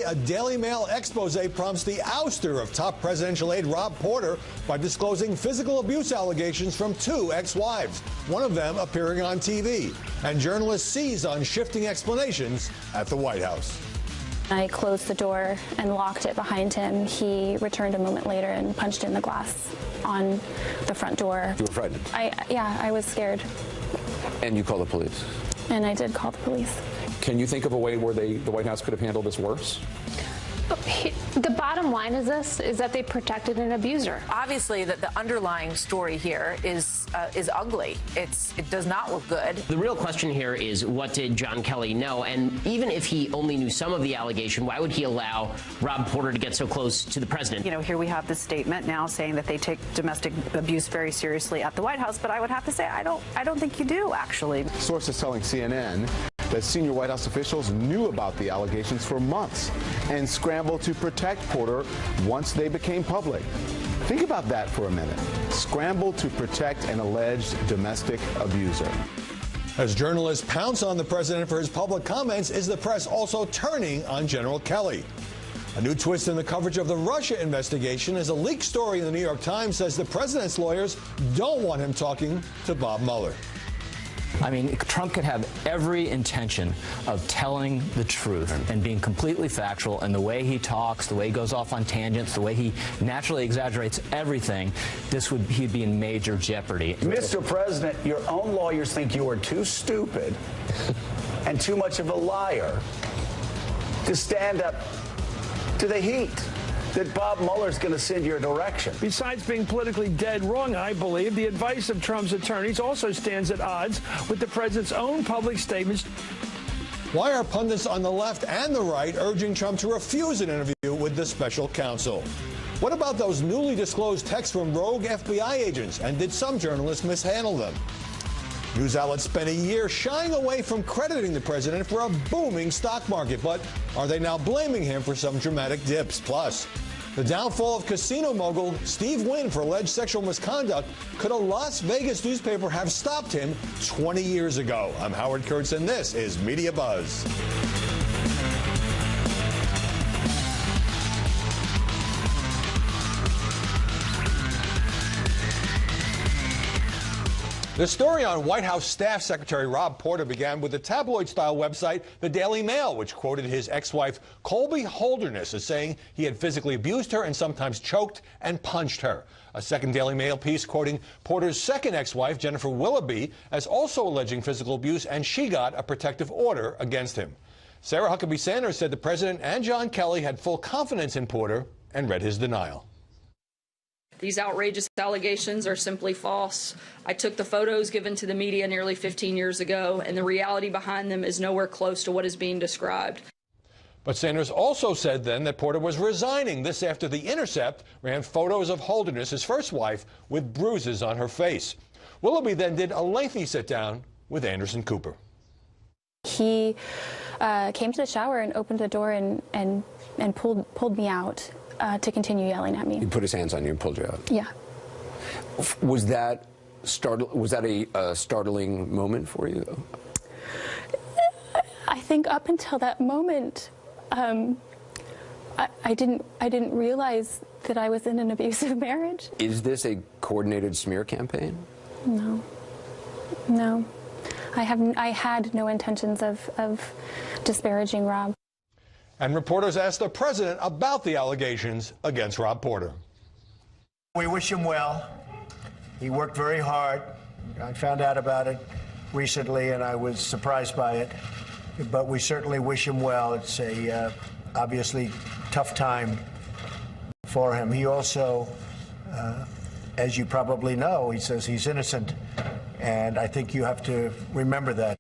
a Daily Mail expose prompts the ouster of top presidential aide Rob Porter by disclosing physical abuse allegations from two ex-wives, one of them appearing on TV. And journalists seize on shifting explanations at the White House. I closed the door and locked it behind him. He returned a moment later and punched in the glass on the front door. You were frightened? Yeah, I was scared. And you called the police? And I did call the police. Can you think of a way where the White House could have handled this worse? The bottom line is that they protected an abuser. Obviously, the underlying story here is ugly. It does not look good. The real question here is, what did John Kelly know? And even if he only knew some of the allegation, why would he allow Rob Porter to get so close to the president? You know, here we have this statement now saying that they take domestic abuse very seriously at the White House, but I would have to say I don't think you do, actually. Sources telling CNN that senior White House officials knew about the allegations for months and scrambled to protect Porter once they became public. Think about that for a minute. Scrambled to protect an alleged domestic abuser. As journalists pounce on the president for his public comments, is the press also turning on General Kelly? A new twist in the coverage of the Russia investigation is a leaked story in the New York Times says the president's lawyers don't want him talking to Bob Mueller. I mean, Trump could have every intention of telling the truth and being completely factual, and the way he talks, the way he goes off on tangents, the way he naturally exaggerates everything, he'd be in major jeopardy. Mr. President, your own lawyers think you are too stupid and too much of a liar to stand up to the heat that Bob Mueller's going to send your direction. Besides being politically dead wrong, I believe, the advice of Trump's attorneys also stands at odds with the president's own public statements. Why are pundits on the left and the right urging Trump to refuse an interview with the special counsel? What about those newly disclosed texts from rogue FBI agents, and did some journalists mishandle them? News outlets spent a year shying away from crediting the president for a booming stock market, but are they now blaming him for some dramatic dips? Plus, the downfall of casino mogul Steve Wynn for alleged sexual misconduct. Could a Las Vegas newspaper have stopped him 20 years ago? I'm Howard Kurtz, and this is Media Buzz. The story on White House Staff Secretary Rob Porter began with the tabloid-style website The Daily Mail, which quoted his ex-wife Colby Holderness as saying he had physically abused her and sometimes choked and punched her. A second Daily Mail piece quoting Porter's second ex-wife, Jennifer Willoughby, as also alleging physical abuse, and she got a protective order against him. Sarah Huckabee Sanders said the president and John Kelly had full confidence in Porter and read his denial. These outrageous allegations are simply false. I took the photos given to the media nearly 15 years ago, and the reality behind them is nowhere close to what is being described. But Sanders also said then that Porter was resigning. This after The Intercept ran photos of Holderness, his first wife, with bruises on her face. Willoughby then did a lengthy sit-down with Anderson Cooper. He came to the shower and opened the door and pulled me out. To continue yelling at me. He put his hands on you and pulled you out? Yeah. Was that a startling moment for you? I think up until that moment, I didn't realize that I was in an abusive marriage. Is this a coordinated smear campaign? No. No. I had no intentions of disparaging Rob. And reporters asked the president about the allegations against Rob Porter. We wish him well. He worked very hard. I found out about it recently, and I was surprised by it. But we certainly wish him well. It's a obviously tough time for him. He also, as you probably know, he says he's innocent. And I think you have to remember that.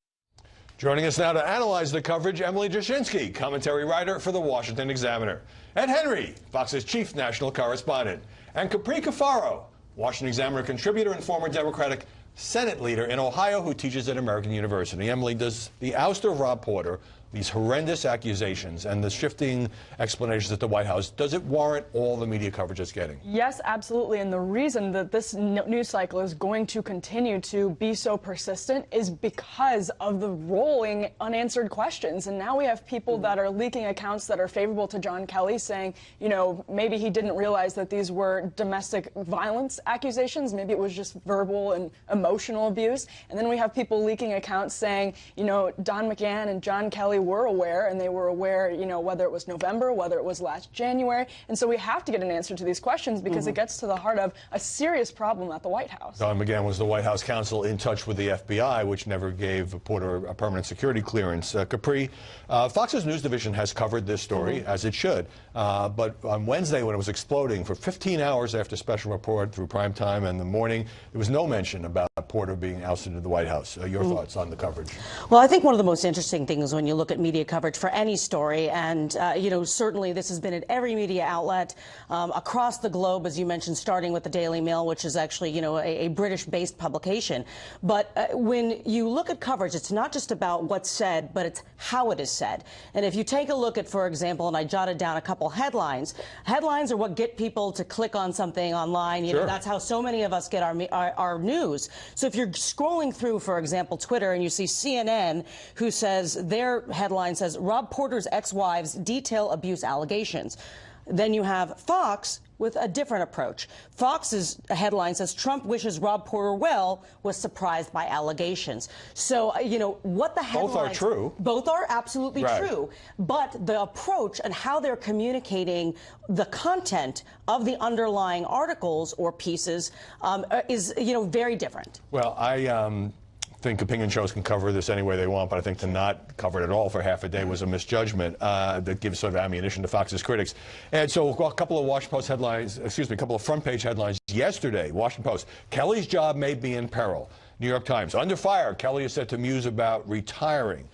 Joining us now to analyze the coverage, Emily Jashinsky, commentary writer for The Washington Examiner. Ed Henry, Fox's chief national correspondent. And Capri Cafaro, Washington Examiner contributor and former Democratic Senate leader in Ohio who teaches at American University. Emily, does the ouster of Rob Porter these horrendous accusations and the shifting explanations at the White House, does it warrant all the media coverage it's getting? Yes, absolutely. And the reason that this news cycle is going to continue to be so persistent is because of the rolling unanswered questions. And now we have people that are leaking accounts that are favorable to John Kelly, saying, you know, maybe he didn't realize that these were domestic violence accusations. Maybe it was just verbal and emotional abuse. And then we have people leaking accounts saying, you know, Don McGahn and John Kelly were aware, and they were aware, you know, whether it was November, whether it was last January. And so we have to get an answer to these questions because it gets to the heart of a serious problem at the White House. Don McGahn was the White House counsel in touch with the FBI, which never gave Porter a permanent security clearance. Capri, Fox's news division has covered this story, as it should. But on Wednesday, when it was exploding for 15 hours after special report through prime time and the morning, there was no mention about Porter being ousted to the White House. Your thoughts on the coverage? Well, I think one of the most interesting things when you look at media coverage for any story, and you know, certainly this has been at every media outlet across the globe, as you mentioned, starting with the Daily Mail, which is actually, you know, a British-based publication. But when you look at coverage, it's not just about what's said, but it's how it is said. And if you take a look at, for example, and I jotted down a couple headlines. Headlines are what get people to click on something online. You know, that's how so many of us get our news. So if you're scrolling through, for example, Twitter, and you see CNN, who says their headline says Rob Porter's ex-wives detail abuse allegations. Then you have Fox with a different approach. Fox's headline says Trump wishes Rob Porter well, was surprised by allegations. So, you know, what the headlines... Both are true. Both are absolutely true. But the approach and how they're communicating the content of the underlying articles or pieces is, you know, very different. Well, I think opinion shows can cover this any way they want, but I think to not cover it at all for half a day was a misjudgment that gives sort of ammunition to Fox's critics. And so a couple of Washington Post headlines, excuse me, a couple of front page headlines yesterday. Washington Post, Kelly's job may be in peril. New York Times, under fire, Kelly is set to muse about retiring.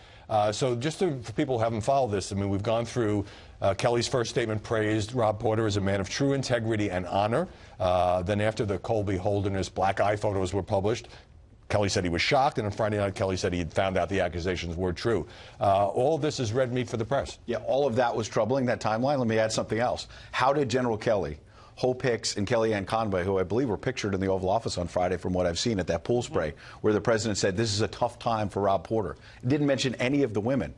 So just for people who haven't followed this, I mean, we've gone through Kelly's first statement praised Rob Porter as a man of true integrity and honor. Then after the Colby Holderness black eye photos were published, Kelly said he was shocked, and on Friday night, Kelly said he had found out the accusations were true. All of this is red meat for the press. Yeah, all of that was troubling, that timeline. Let me add something else. How did General Kelly, Hope Hicks, and Kellyanne Conway, who I believe were pictured in the Oval Office on Friday from what I've seen at that pool spray, where the president said this is a tough time for Rob Porter, didn't mention any of the women.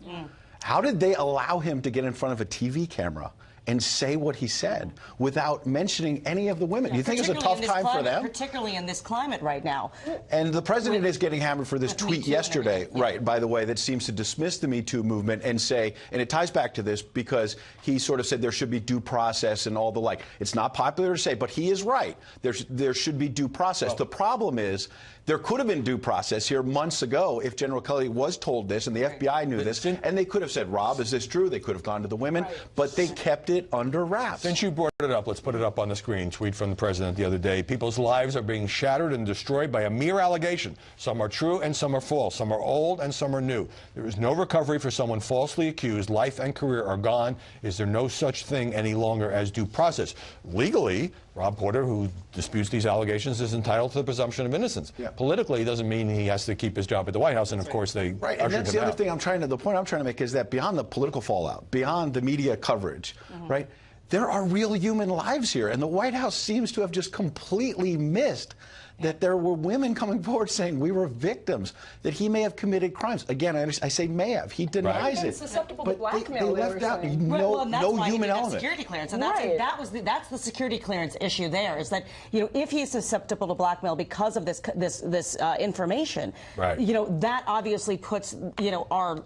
How did they allow him to get in front of a TV camera and say what he said without mentioning any of the women? Do you think it's a tough time for them? Particularly in this climate right now. And the president is getting hammered for this tweet yesterday, by the way, that seems to dismiss the Me Too movement and say, and it ties back to this because he sort of said there should be due process and all the like. It's not popular to say, but he is right. There should be due process. The problem is there could have been due process here months ago if General Kelly was told this and the FBI knew this, and they could have said, Rob, is this true? They could have gone to the women, but they kept it under wraps. Since you brought it up, let's put it up on the screen. Tweet from the president the other day. People's lives are being shattered and destroyed by a mere allegation. Some are true and some are false. Some are old and some are new. There is no recovery for someone falsely accused. Life and career are gone. Is there no such thing any longer as due process? Legally, Rob Porter, who disputes these allegations, is entitled to the presumption of innocence. Politically, it doesn't mean he has to keep his job at the White House, and of course they Right, and that's the other thing the point I'm trying to make is that beyond the political fallout, beyond the media coverage, right, there are real human lives here, and the White House seems to have just completely missed that there were women coming forward saying we were victims, that he may have committed crimes. Again, I say may have. He denies it. Susceptible to but blackmail, they left out no human element. Security clearance, and that's the security clearance issue. There is that, you know, if he's susceptible to blackmail because of this information, you know, that obviously puts, you know, our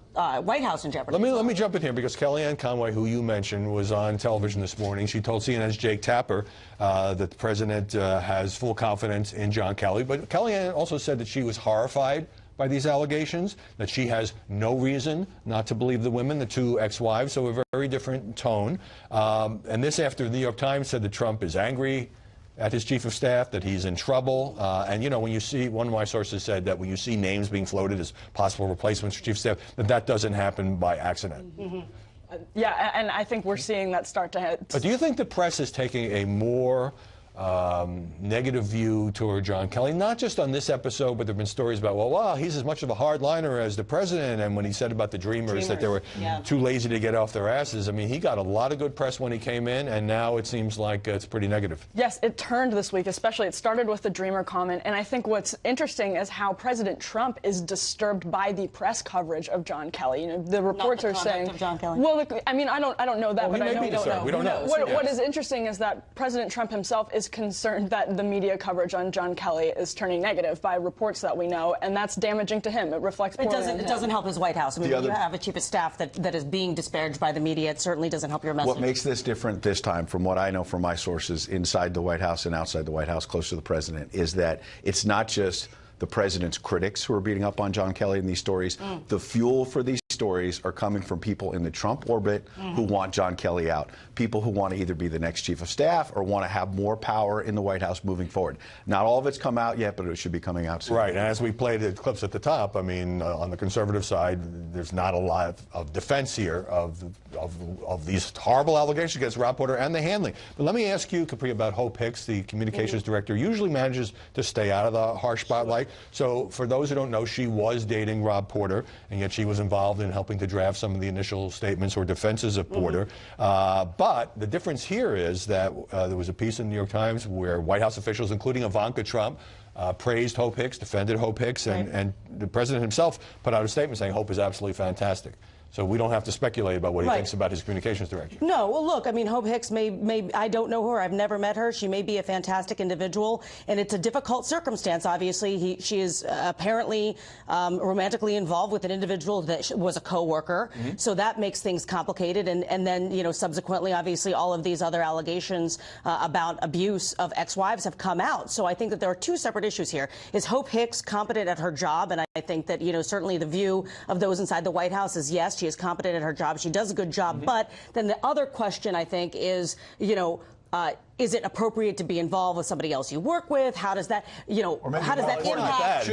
White House in jeopardy. Let me jump in here because Kellyanne Conway, who you mentioned, was on television this morning. She told CNN's Jake Tapper that the president has full confidence in John Kelly, but Kellyanne also said that she was horrified by these allegations, that she has no reason not to believe the women, the two ex-wives, so a very different tone. And this after the New York Times said that Trump is angry at his chief of staff, that he's in trouble. And, you know, when you see, one of my sources said that when you see names being floated as possible replacements for chief of staff, that doesn't happen by accident. Yeah, and I think we're seeing that start to head. But do you think the press is taking a more negative view toward John Kelly, not just on this episode, but there have been stories about, well, wow, he's as much of a hardliner as the president, and when he said about the Dreamers that they were too lazy to get off their asses. I mean, he got a lot of good press when he came in, and now it seems like it's pretty negative. Yes, it turned this week, especially. It started with the Dreamer comment, and I think what's interesting is how President Trump is disturbed by the press coverage of John Kelly. You know, the reports are saying, of John Kelly. Well, I mean, I don't know that, well, but I don't know. We don't know. What is interesting is that President Trump himself is concerned that the media coverage on John Kelly is turning negative by reports that we know, and that's damaging to him. It reflects poorly on him. It doesn't help his White House. I mean, when you have a chief of staff that is being disparaged by the media, it certainly doesn't help your message. What makes this different this time, from what I know from my sources inside the White House and outside the White House, close to the president, is that it's not just the president's critics who are beating up on John Kelly in these stories. The fuel for these stories are coming from people in the Trump orbit who want John Kelly out. People who want to either be the next chief of staff or want to have more power in the White House moving forward. Not all of it's come out yet, but it should be coming out soon. Right, and as we played the clips at the top, I mean, on the conservative side, there's not a lot of defense here of these horrible allegations against Rob Porter and the handling. But let me ask you, Capri, about Hope Hicks, the communications director, usually manages to stay out of the harsh spotlight. So for those who don't know, she was dating Rob Porter, and yet she was involved in helping to draft some of the initial statements or defenses of Porter. But the difference here is that there was a piece in the New York Times where White House officials, including Ivanka Trump, praised Hope Hicks, defended Hope Hicks, and the president himself put out a statement saying Hope is absolutely fantastic. So we don't have to speculate about what he thinks about his communications director. No, well, look, I mean, Hope Hicks may I don't know her. I've never met her. She may be a fantastic individual, and it's a difficult circumstance, obviously. She is apparently romantically involved with an individual that was a co-worker, so that makes things complicated. And then, you know, subsequently, obviously, all of these other allegations about abuse of ex-wives have come out. So I think that there are two separate issues here. Is Hope Hicks competent at her job? And I think that, you know, certainly the view of those inside the White House is yes, she is competent at her job. She does a good job. But then the other question, I think, is, you know, is it appropriate to be involved with somebody else you work with? How does that, you know, how does that impact?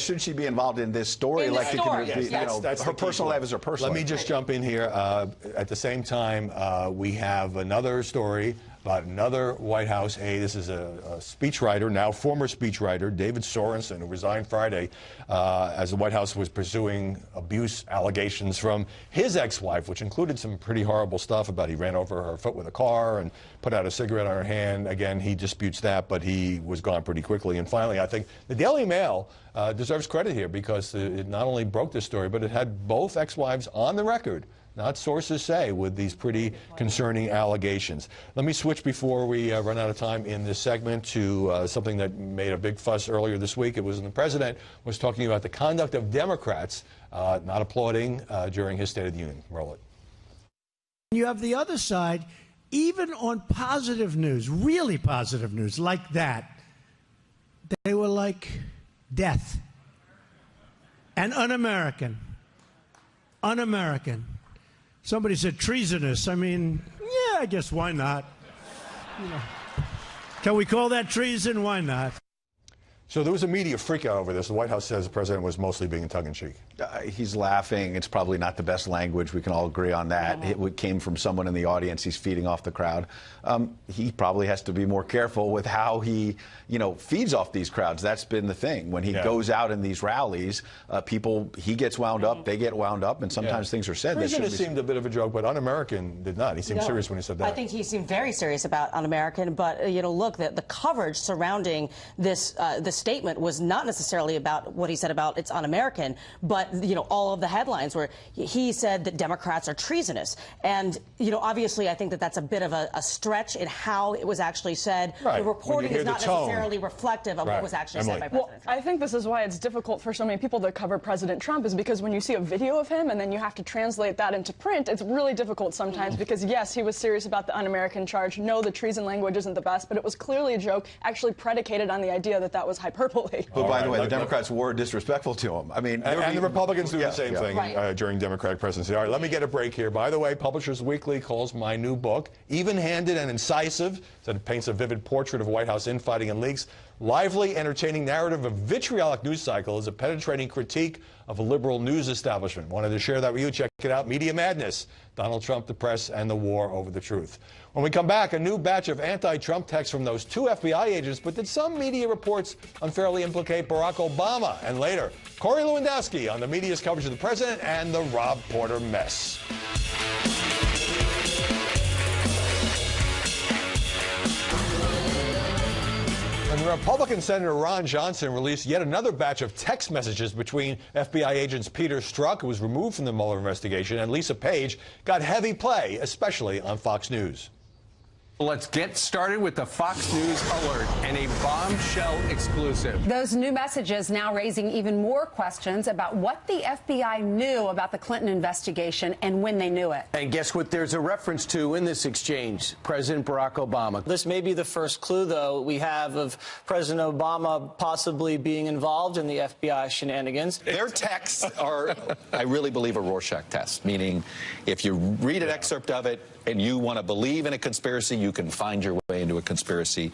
Should she be involved in this story? Like you know, her personal life is her personal life. Let me just jump in here. At the same time, we have another story about another White House aide. This is a speechwriter, now former speechwriter, David Sorensen, who resigned Friday as the White House was pursuing abuse allegations from his ex-wife, which included some pretty horrible stuff about he ran over her foot with a car and put out a cigarette on her hand. Again, he disputes that, but he was gone pretty quickly. And finally, I think the Daily Mail deserves credit here because it not only broke this story, but it had both ex-wives on the record, not sources say, with these pretty concerning allegations. Let me switch before we run out of time in this segment to something that made a big fuss earlier this week. It was when the president was talking about the conduct of Democrats not applauding during his State of the Union. Roll it. You have the other side, even on positive news, really positive news like that, they were like death and un-American. Un-American. Somebody said treasonous. I mean, yeah, I guess why not? You know, can we call that treason? Why not? So there was a media freakout over this. The White House says the president was mostly being tongue-in-cheek. He's laughing. It's probably not the best language. We can all agree on that. It came from someone in the audience. He's feeding off the crowd. He probably has to be more careful with how he, you know, feeds off these crowds. That's been the thing. When he goes out in these rallies, he gets wound up, they get wound up, and sometimes things are said. It seemed a bit of a joke, but Un-American did not. He seemed serious when he said that. I think he seemed very serious about Un-American, but, you know, look, the coverage surrounding this statement was not necessarily about what he said about it's un-American, but, you know, all of the headlines where he said that Democrats are treasonous. And, you know, obviously I think that that's a bit of a stretch in how it was actually said. Right. The reporting is not necessarily reflective of what was actually said by President Trump. I think this is why it's difficult for so many people to cover President Trump, is because when you see a video of him and then you have to translate that into print, it's really difficult sometimes because, yes, he was serious about the un-American charge. No, the treason language isn't the best, but it was clearly a joke, actually predicated on the idea that that was hyperbole. But by the way, the Democrats were disrespectful to him. I mean, and the Republicans do the same thing during Democratic presidency. All right, let me get a break here. By the way, Publishers Weekly calls my new book even-handed and incisive. Said it paints a vivid portrait of White House infighting and leaks. lively, entertaining narrative of vitriolic news cycle is a penetrating critique of a liberal news establishment. Wanted to share that with you. Check it out. Media Madness. Donald Trump, the press, and the war over the truth. When we come back, a new batch of anti-Trump texts from those 2 FBI agents, but did some media reports unfairly implicate Barack Obama? And later, Corey Lewandowski on the media's coverage of the president and the Rob Porter mess. And Republican Senator Ron Johnson released yet another batch of text messages between FBI agents Peter Strzok, who was removed from the Mueller investigation, and Lisa Page got heavy play, especially on Fox News. Let's get started with the Fox News alert and a bombshell exclusive. Those new messages now raising even more questions about what the FBI knew about the Clinton investigation and when they knew it. And guess what there's a reference to in this exchange? President Barack Obama. This may be the first clue, though, we have of President Obama possibly being involved in the FBI shenanigans. Their texts are, I really believe, a Rorschach test, meaning if you read an excerpt of it and you want to believe in a conspiracy, you can find your way into a conspiracy.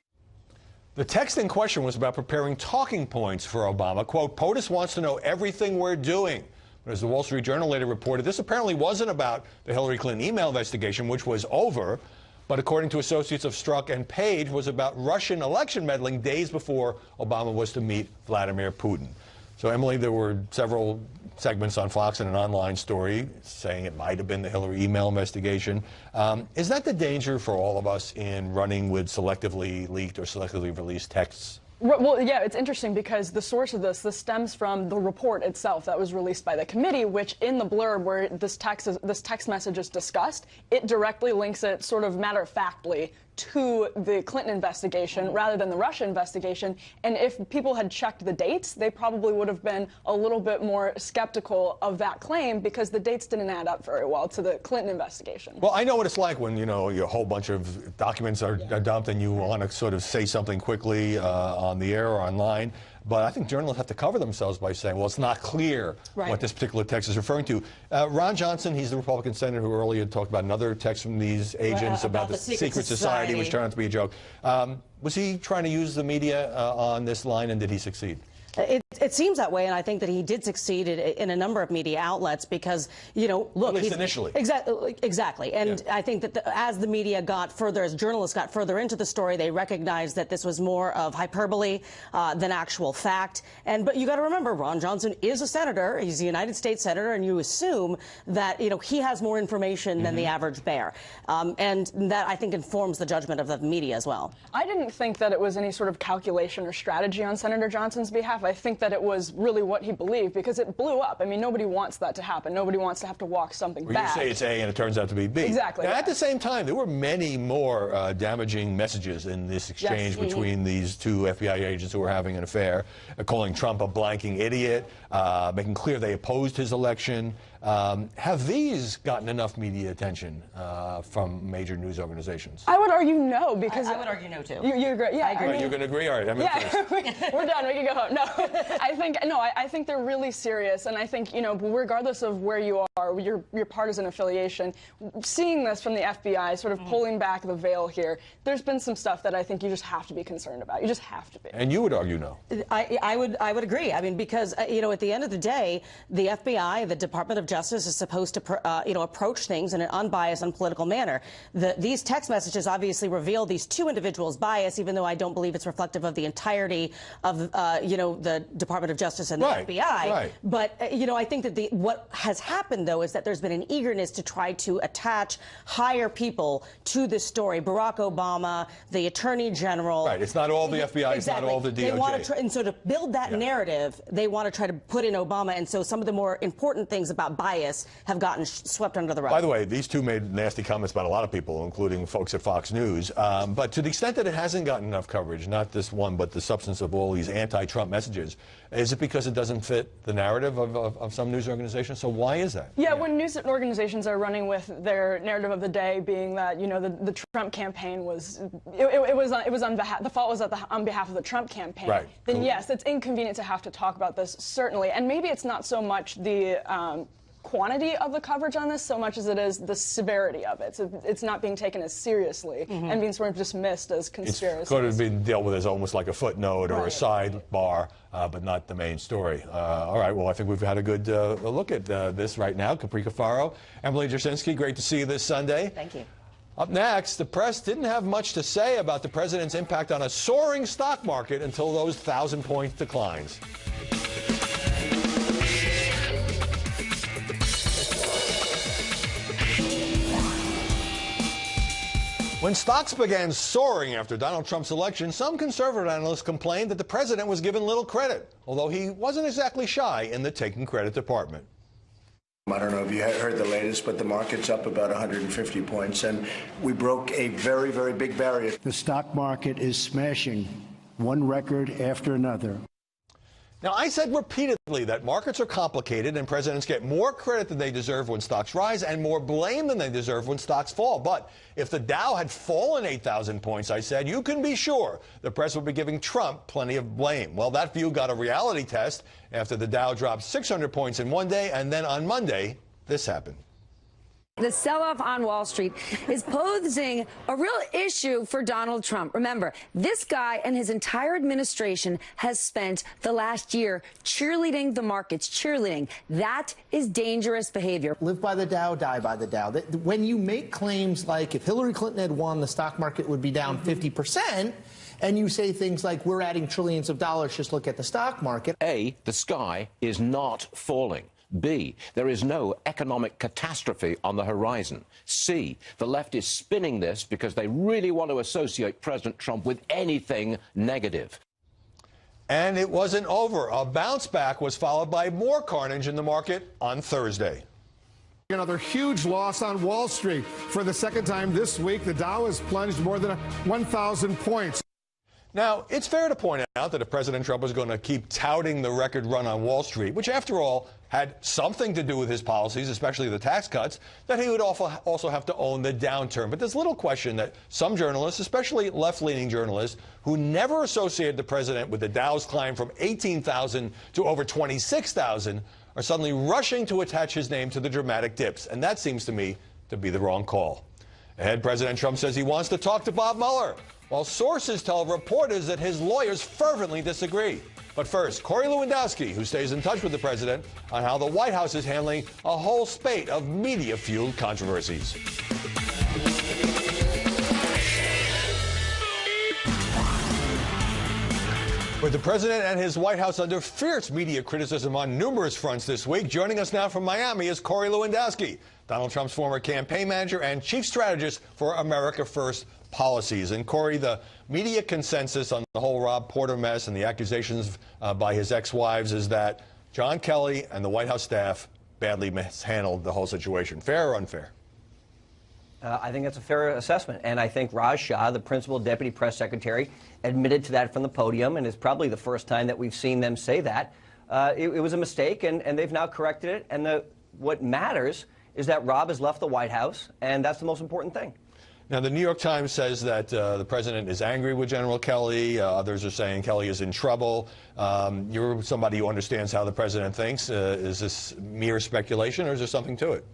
The text in question was about preparing talking points for Obama. Quote, POTUS wants to know everything we're doing. But as the Wall Street Journal later reported, this apparently wasn't about the Hillary Clinton email investigation, which was over, but according to associates of Strzok and Page, was about Russian election meddling days before Obama was to meet Vladimir Putin. So, Emily, there were several segments on Fox and an online story saying it might have been the Hillary email investigation. Is that the danger for all of us in running with selectively leaked or selectively released texts? Well, yeah, it's interesting because the source of this stems from the report itself that was released by the committee, which in the blurb where this text message is discussed, it directly links it sort of matter-of-factly to the Clinton investigation rather than the Russia investigation. And if people had checked the dates, they probably would have been a little bit more skeptical of that claim because the dates didn't add up very well to the Clinton investigation. Well, I know what it's like when, you know, a whole bunch of documents are dumped and you want to sort of say something quickly on the air or online. But I think journalists have to cover themselves by saying, well, it's not clear what this particular text is referring to. Ron Johnson, he's the Republican senator who earlier talked about another text from these agents about the secret society, which turned out to be a joke. Was he trying to use the media on this line, and did he succeed? It seems that way, and I think that he did succeed in a number of media outlets because, you know, look, at least initially. Exactly. And I think that as the media got further, as journalists got further into the story, they recognized that this was more of hyperbole than actual fact. But you got to remember, Ron Johnson is a senator. He's a United States senator, and you assume that, you know, he has more information than the average bear. And that, I think, informs the judgment of the media as well. I didn't think that it was any sort of calculation or strategy on Senator Johnson's behalf. I think that it was really what he believed because it blew up. I mean, nobody wants that to happen. Nobody wants to have to walk something back. You say it's A and it turns out to be B. Exactly. Now, at the same time, there were many more damaging messages in this exchange between these 2 FBI agents who were having an affair, calling Trump a blanking idiot, making clear they opposed his election. Have these gotten enough media attention from major news organizations? I would argue no, because I would argue no too. You agree? Yeah, I agree. You're going to agree? All right. We're done. We can go home. No, I think they're really serious, and I think, you know, regardless of where you are, your partisan affiliation, seeing this from the FBI, sort of pulling back the veil here, there's been some stuff that I think you just have to be concerned about. You just have to be. And you would argue no? I would agree. I mean, because you know, at the end of the day, the FBI, the Department of Justice, is supposed to you know, approach things in an unbiased, unpolitical manner. These text messages obviously reveal these 2 individuals' bias, even though I don't believe it's reflective of the entirety of you know, the Department of Justice and the FBI. But you know, I think that what has happened though is that there's been an eagerness to try to attach higher people to this story. Barack Obama, the Attorney General. Right. It's not all the FBI. It's not all the DOJ. They want to and so to build that narrative, they want to try to put in Obama, and so some of the more important things about bias have gotten swept under the rug. By the way, these 2 made nasty comments about a lot of people, including folks at Fox News. But to the extent that it hasn't gotten enough coverage, not this one, but the substance of all these anti-Trump messages, is it because it doesn't fit the narrative of some news organizations? So why is that? Yeah, when news organizations are running with their narrative of the day being that, you know, the Trump campaign was, it was on behalf, the fault was on behalf of the Trump campaign. Right. Then yes, it's inconvenient to have to talk about this, certainly. And maybe it's not so much the quantity of the coverage on this so much as it is the severity of it. So it's not being taken as seriously and being sort of dismissed as conspiracy. It's going to be dealt with as almost like a footnote or a sidebar, but not the main story. All right, well, I think we've had a good look at this right now. Capri Cafaro, Emily Jasinski, great to see you this Sunday. Thank you. Up next, the press didn't have much to say about the president's impact on a soaring stock market until those 1,000-point declines. When stocks began soaring after Donald Trump's election, some conservative analysts complained that the president was given little credit, although he wasn't exactly shy in the taking credit department. I don't know if you heard the latest, but the market's up about 150 points, and we broke a very, very big barrier. The stock market is smashing one record after another. Now, I said repeatedly that markets are complicated and presidents get more credit than they deserve when stocks rise and more blame than they deserve when stocks fall. But if the Dow had fallen 8,000 points, I said, you can be sure the press would be giving Trump plenty of blame. Well, that view got a reality test after the Dow dropped 600 points in one day, and then on Monday, this happened. The sell-off on Wall Street is posing a real issue for Donald Trump. Remember, this guy and his entire administration has spent the last year cheerleading the markets, cheerleading. That is dangerous behavior. Live by the Dow, die by the Dow. When you make claims like if Hillary Clinton had won, the stock market would be down 50%, and you say things like we're adding trillions of dollars, just look at the stock market. A, the sky is not falling. B, there is no economic catastrophe on the horizon. C, the left is spinning this because they really want to associate President Trump with anything negative. And it wasn't over. A bounce back was followed by more carnage in the market on Thursday. Another huge loss on Wall Street. For the second time this week, the Dow has plunged more than 1,000 points. Now, it's fair to point out that if President Trump was going to keep touting the record run on Wall Street, which, after all, had something to do with his policies, especially the tax cuts, that he would also have to own the downturn. But there's little question that some journalists, especially left-leaning journalists, who never associated the president with the Dow's climb from 18,000 to over 26,000, are suddenly rushing to attach his name to the dramatic dips. And that seems to me to be the wrong call. Ahead, President Trump says he wants to talk to Bob Mueller, while sources tell reporters that his lawyers fervently disagree. But first, Corey Lewandowski, who stays in touch with the president on how the White House is handling a whole spate of media-fueled controversies. With the president and his White House under fierce media criticism on numerous fronts this week, joining us now from Miami is Corey Lewandowski, Donald Trump's former campaign manager and chief strategist for America First policies. And Corey, the media consensus on the whole Rob Porter mess and the accusations by his ex-wives is that John Kelly and the White House staff badly mishandled the whole situation. Fair or unfair? I think that's a fair assessment. And I think Raj Shah, the principal deputy press secretary, admitted to that from the podium, and it's probably the first time that we've seen them say that. It was a mistake, and they've now corrected it. And what matters is that Rob has left the White House, and that's the most important thing. Now, the New York Times says that the president is angry with General Kelly. Others are saying Kelly is in trouble. You're somebody who understands how the president thinks. Is this mere speculation, or is there something to it?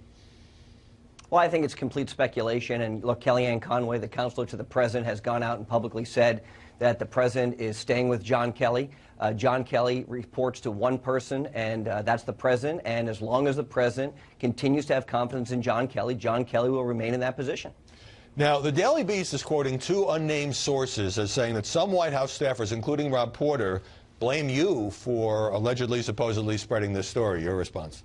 Well, I think it's complete speculation. And look, Kellyanne Conway, the counselor to the president, has gone out and publicly said that the president is staying with John Kelly. John Kelly reports to one person, and that's the president. And as long as the president continues to have confidence in John Kelly will remain in that position. Now, the Daily Beast is quoting two unnamed sources as saying that some White House staffers, including Rob Porter, blame you for allegedly, supposedly spreading this story. Your response?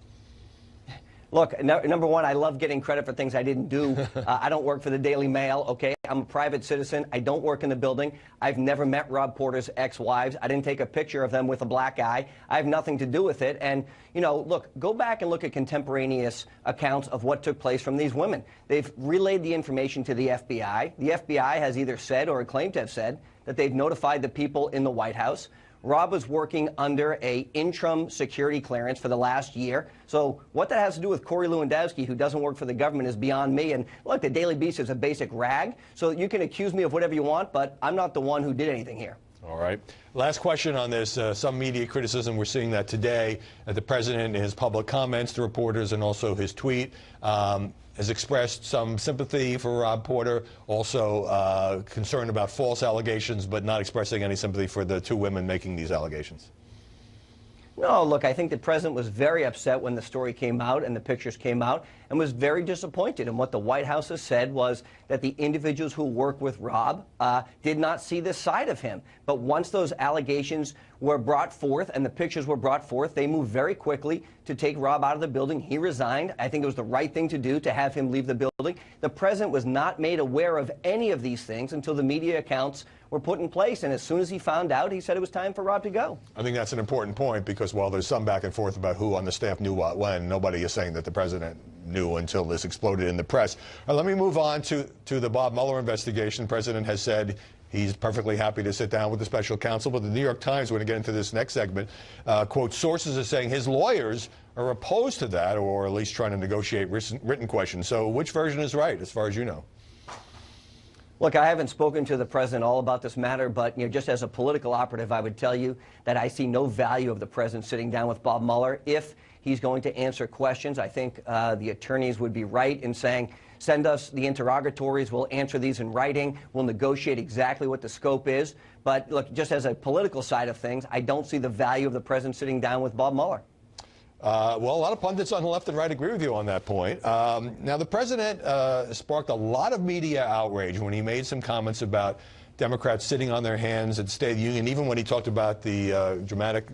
Look, number one, I love getting credit for things I didn't do. I don't work for the Daily Mail, okay? I'm a private citizen. I don't work in the building. I've never met Rob Porter's ex-wives. I didn't take a picture of them with a black eye. I have nothing to do with it. And, you know, look, go back and look at contemporaneous accounts of what took place from these women. They've relayed the information to the FBI. The FBI has either said or claimed to have said that they've notified the people in the White House. Rob was working under an interim security clearance for the last year. So what that has to do with Corey Lewandowski, who doesn't work for the government, is beyond me. And look, the Daily Beast is a basic rag, so you can accuse me of whatever you want, but I'm not the one who did anything here. All right. Last question on this. Some media criticism, we're seeing that today. The president, in his public comments to reporters and also his tweet, has expressed some sympathy for Rob Porter, also concern about false allegations, but not expressing any sympathy for the two women making these allegations. No, look, I think the president was very upset when the story came out and the pictures came out and was very disappointed. And what the White House has said was that the individuals who work with Rob did not see this side of him. But once those allegations were brought forth and the pictures were brought forth, they moved very quickly to take Rob out of the building. He resigned. I think it was the right thing to do to have him leave the building. The president was not made aware of any of these things until the media accounts were put in place. And as soon as he found out, he said it was time for Rob to go. I think that's an important point because while there's some back and forth about who on the staff knew what when, nobody is saying that the president knew until this exploded in the press. Let me move on to the Bob Mueller investigation. The president has said he's perfectly happy to sit down with the special counsel, but the New York Times, when we get into this next segment, quote, sources are saying his lawyers are opposed to that, or at least trying to negotiate written questions. So which version is right, as far as you know? Look, I haven't spoken to the president all about this matter, but just as a political operative, I would tell you that I see no value of the president sitting down with Bob Mueller. If he's going to answer questions, I think the attorneys would be right in saying, send us the interrogatories, we'll answer these in writing, we'll negotiate exactly what the scope is. But look, just as a political side of things, I don't see the value of the president sitting down with Bob Mueller. Well, a lot of pundits on the left and right agree with you on that point. Now, the president sparked a lot of media outrage when he made some comments about Democrats sitting on their hands at the State of the Union, even when he talked about the dramatic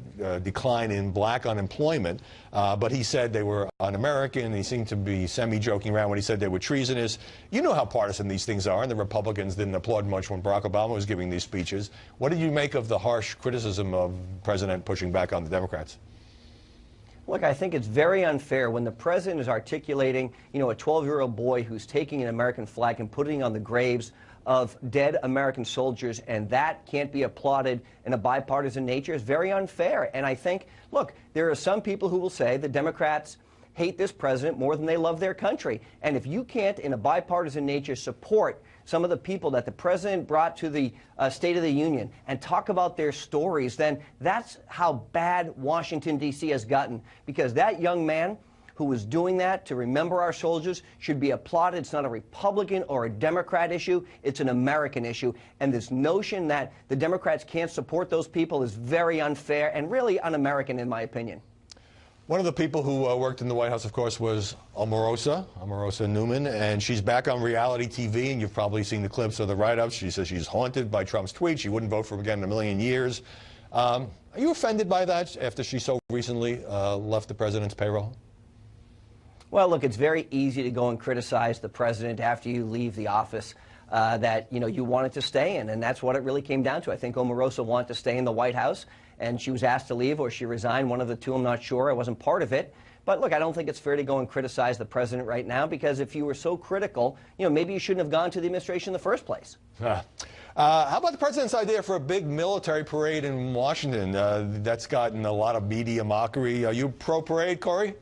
decline in black unemployment. But he said they were un-American. He seemed to be semi-joking around when he said they were treasonous. You know how partisan these things are, and the Republicans didn't applaud much when Barack Obama was giving these speeches. What did you make of the harsh criticism of the president pushing back on the Democrats? Look, I think it's very unfair when the president is articulating, a 12-year-old boy who's taking an American flag and putting it on the graves of dead American soldiers, and that can't be applauded in a bipartisan nature is very unfair. And I think, look, there are some people who will say the Democrats hate this president more than they love their country. And if you can't, in a bipartisan nature, support some of the people that the president brought to the State of the Union and talk about their stories, then that's how bad Washington, D.C. has gotten. Because that young man who was doing that to remember our soldiers should be applauded. It's not a Republican or a Democrat issue. It's an American issue. And this notion that the Democrats can't support those people is very unfair and really un-American, in my opinion. One of the people who worked in the White House, of course, was Omarosa Newman, and she's back on reality TV, and you've probably seen the clips of the write-ups. She says she's haunted by Trump's tweets. She wouldn't vote for him again in a million years. Are you offended by that after she so recently left the president's payroll? Well, look, it's very easy to go and criticize the president after you leave the office that, you wanted to stay in, and that's what it really came down to. I think Omarosa wanted to stay in the White House, and she was asked to leave or she resigned. One of the two, I'm not sure. I wasn't part of it. But look, I don't think it's fair to go and criticize the president right now, because if you were so critical, maybe you shouldn't have gone to the administration in the first place. How about the president's idea for a big military parade in Washington? That's gotten a lot of media mockery. Are you pro-parade, Corey?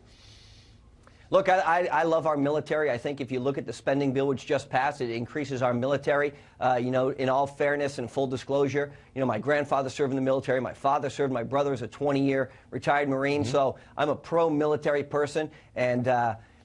Look, I love our military. I think if you look at the spending bill which just passed, it increases our military. In all fairness and full disclosure, my grandfather served in the military. My father served. My brother is a 20-year retired Marine. So I'm a pro-military person. And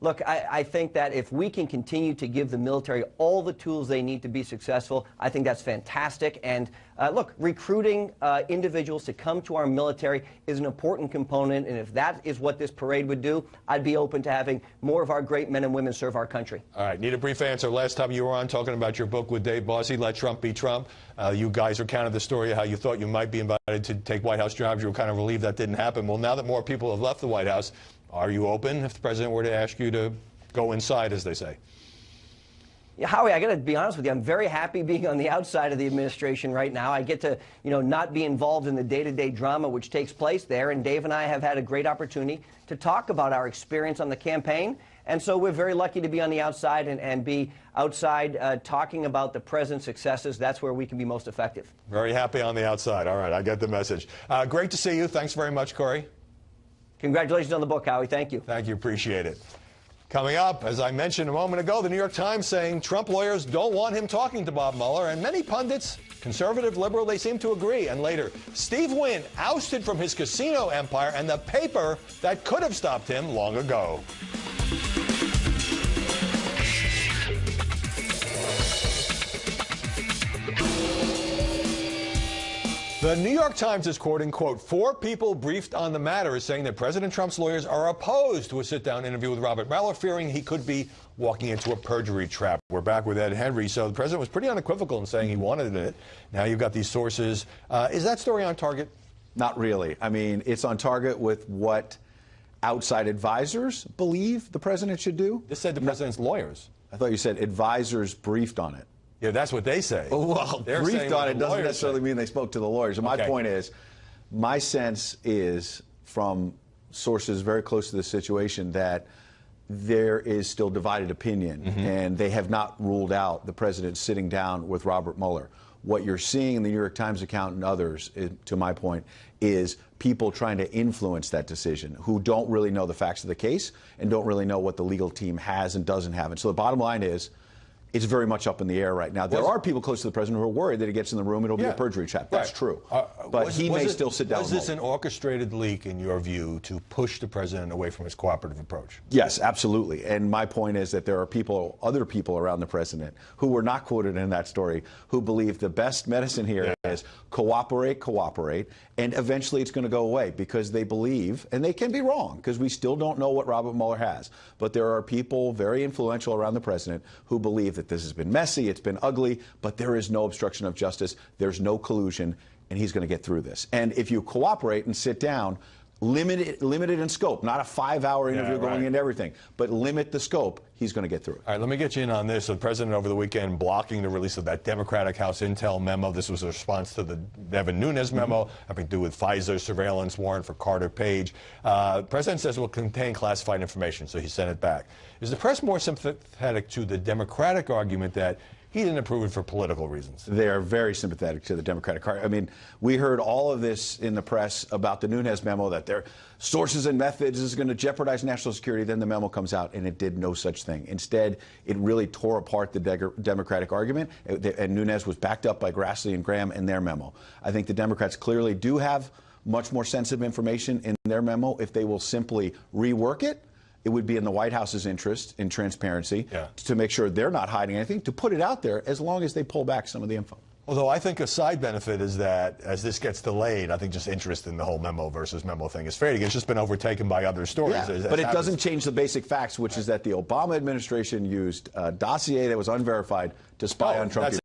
look, I think that if we can continue to give the military all the tools they need to be successful, I think that's fantastic. And look, recruiting individuals to come to our military is an important component. And if that is what this parade would do, I'd be open to having more of our great men and women serve our country. All right, need a brief answer. Last time you were on talking about your book with Dave Bossie, Let Trump Be Trump, you guys recounted the story of how you thought you might be invited to take White House jobs. You were kind of relieved that didn't happen. Well, now that more people have left the White House, are you open if the president were to ask you to go inside, as they say? Yeah, Howie, I got to be honest with you. I'm very happy being on the outside of the administration right now. I get to, not be involved in the day-to-day drama which takes place there. And Dave and I have had a great opportunity to talk about our experience on the campaign. And so we're very lucky to be on the outside and be outside talking about the president's successes. That's where we can be most effective. Very happy on the outside. All right, I get the message. Great to see you. Thanks very much, Corey. Congratulations on the book, Howie. Thank you. Thank you. Appreciate it. Coming up, as I mentioned a moment ago, the New York Times saying Trump lawyers don't want him talking to Bob Mueller, and many pundits, conservative, liberal, they seem to agree. And later, Steve Wynn ousted from his casino empire and the paper that could have stopped him long ago. The New York Times is quoting, quote, 4 people briefed on the matter, is saying that President Trump's lawyers are opposed to a sit-down interview with Robert Mueller, fearing he could be walking into a perjury trap. We're back with Ed Henry. So the president was pretty unequivocal in saying he wanted it. Now you've got these sources. Is that story on target? Not really. I mean, it's on target with what outside advisors believe the president should do. This said the president's lawyers. I thought you said advisors briefed on it. Yeah, that's what they say. Well, briefed on it doesn't necessarily mean they spoke to the lawyers. And my point is, my sense is from sources very close to the situation that there is still divided opinion, and they have not ruled out the president sitting down with Robert Mueller. What you're seeing in the New York Times account and others, to my point, is people trying to influence that decision who don't really know the facts of the case and don't really know what the legal team has and doesn't have. And so the bottom line is, it's very much up in the air right now. There are people close to the president who are worried that he gets in the room, it'll be a perjury trap. That's true. But he may still sit down. Was this an orchestrated leak, in your view, to push the president away from his cooperative approach? Yes, absolutely. And my point is that there are people, other people around the president, who were not quoted in that story, who believe the best medicine here is cooperate, and eventually it's going to go away because they believe, and they can be wrong, because we still don't know what Robert Mueller has, but there are people very influential around the president who believe that this has been messy, it's been ugly, but there is no obstruction of justice, there's no collusion, and he's going to get through this. And if you cooperate and sit down, limited in scope, not a 5-hour interview going into everything, but limit the scope, he's going to get through it. All right, let me get you in on this. So the president over the weekend blocking the release of that Democratic House intel memo. This was a response to the Devin Nunes memo having to do with Pfizer surveillance warrant for Carter Page. The president says it will contain classified information, so he sent it back. Is the press more sympathetic to the Democratic argument that he didn't approve it for political reasons? They are very sympathetic to the Democratic Party. I mean, we heard all of this in the press about the Nunes memo, that their sources and methods is going to jeopardize national security. Then the memo comes out, and it did no such thing. Instead, it really tore apart the Democratic argument, and Nunes was backed up by Grassley and Graham in their memo. I think the Democrats clearly do have much more sensitive information in their memo. If they will simply rework it, it would be in the White House's interest in transparency to make sure they're not hiding anything, to put it out there as long as they pull back some of the info. Although I think a side benefit is that as this gets delayed, I think just interest in the whole memo versus memo thing is fading. It's just been overtaken by other stories. Yeah, but it doesn't change the basic facts, which is that the Obama administration used a dossier that was unverified to spy on Trump.